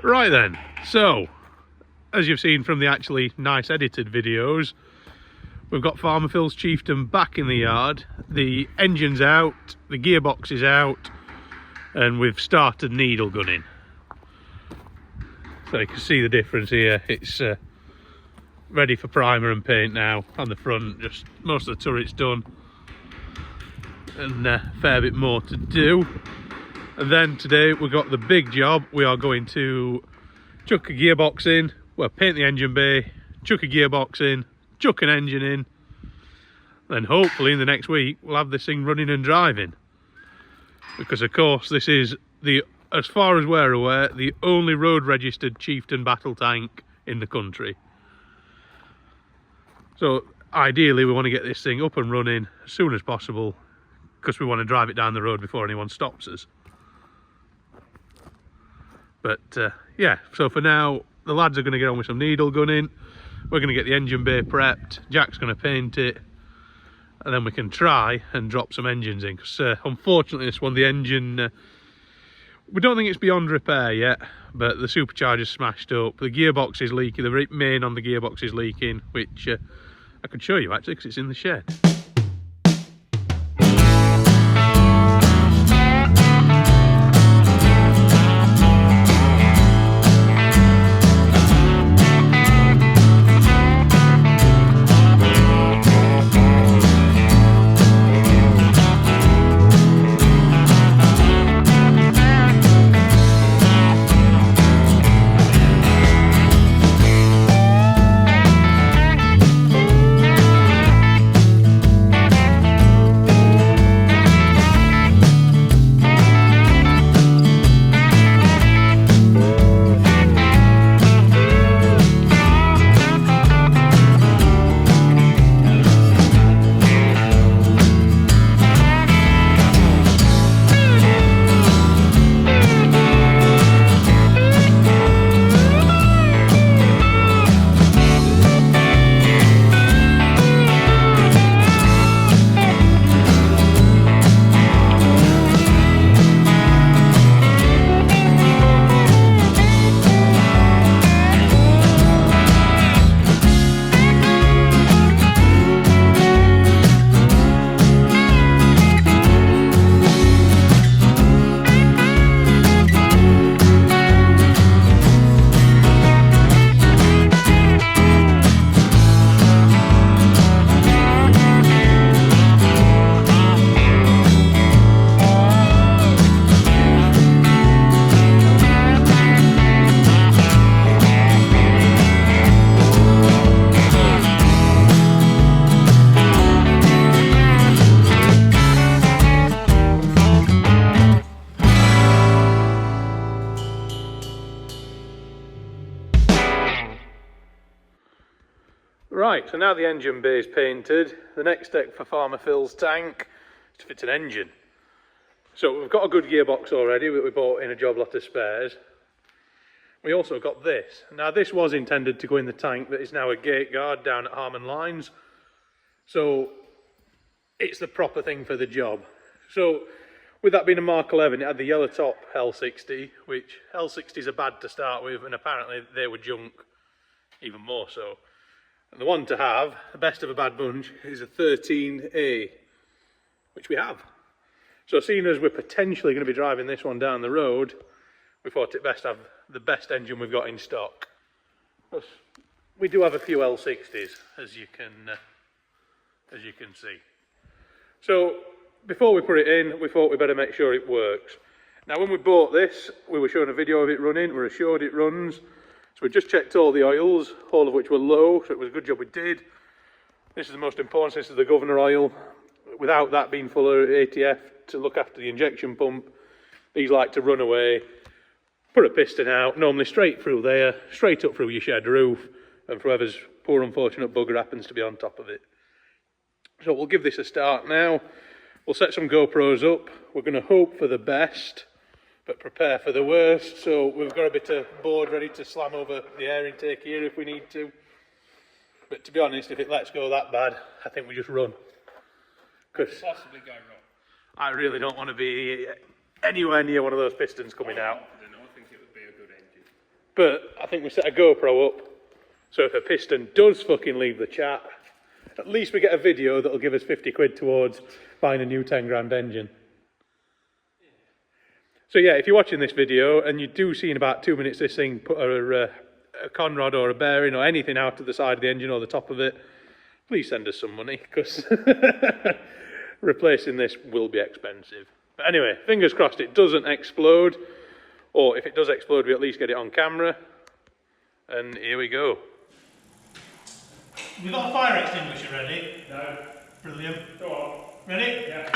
Right then, so as you've seen from the actually nice edited videos, we've got Farmer Phil's Chieftain back in the yard. The engine's out, the gearbox is out, and we've started needle gunning. So you can see the difference here. It's ready for primer and paint now on the front. Just most of the turret's done, and a fair bit more to do. And then today we've got the big job. We are going to chuck a gearbox in, well, paint the engine bay, chuck a gearbox in, chuck an engine in, then hopefully in the next week we'll have this thing running and driving. Because of course this is, as far as we're aware, the only road registered Chieftain battle tank in the country. So ideally we want to get this thing up and running as soon as possible, because we want to drive it down the road before anyone stops us. But yeah, so for now the lads are going to get on with some needle gunning. We're going to get the engine bay prepped, Jack's going to paint it, and then we can try and drop some engines in. Because unfortunately this one, the engine, we don't think it's beyond repair yet, but the supercharger's smashed up, the gearbox is leaking, the main on the gearbox is leaking, which I could show you actually because it's in the shed. Right, so now the engine bay is painted, the next step for Farmer Phil's tank is to fit an engine. So we've got a good gearbox already that we bought in a job lot of spares. We also got this. Now this was intended to go in the tank that is now a gate guard down at Harman Lines. So it's the proper thing for the job. So with that being a Mark 11, it had the yellow top L60, which L60s are bad to start with, and apparently they were junk, even more so. And the one to have, the best of a bad bunch, is a 13A, which we have. So seeing as we're potentially going to be driving this one down the road, we thought it best to have the best engine we've got in stock. Plus, we do have a few L60s, as you can see. So before we put it in, we thought we better make sure it works. Now when we bought this, we were shown a video of it running, we were assured it runs. So we just checked all the oils, all of which were low, so it was a good job we did. This is the most important, this is the governor oil. Without that being full of ATF to look after the injection pump, these like to run away. Put a piston out, normally straight through there, straight up through your shed roof, and for whoever's poor unfortunate bugger happens to be on top of it. So we'll give this a start now. We'll set some GoPros up. We're going to hope for the best, but prepare for the worst. So we've got a bit of board ready to slam over the air intake here if we need to. But to be honest, if it lets go that bad, I think we just run. Because possibly go wrong. I really don't want to be anywhere near one of those pistons coming out. I think it would be a good engine. But I think we set a GoPro up, so if a piston does fucking leave the chat, at least we get a video that'll give us 50 quid towards buying a new 10 grand engine. So yeah, if you're watching this video and you do see in about 2 minutes this thing put a conrod or a bearing or anything out to the side of the engine or the top of it, please send us some money, because replacing this will be expensive. But anyway, fingers crossed it doesn't explode, or if it does explode, we at least get it on camera. And here we go. We've got a fire extinguisher ready? No. Brilliant. Go on. Ready? Yeah.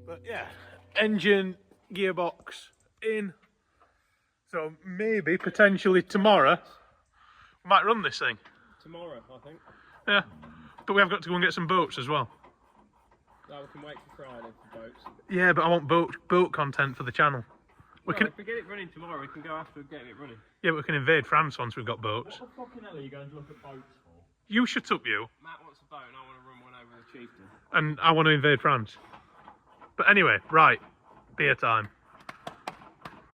But yeah, engine, gearbox in. So maybe, potentially tomorrow, we might run this thing. Tomorrow, I think. Yeah, but we have got to go and get some boats as well. No, we can wait for Friday for boats. Yeah, but I want boat content for the channel. If we get it running tomorrow, we can go after getting it running. Yeah, but we can invade France once we've got boats. What the fucking hell are you going to look at boats for? You shut up, you. Matt wants a boat and I want to run one over the chieftain. And I want to invade France. But anyway, right. Beer time.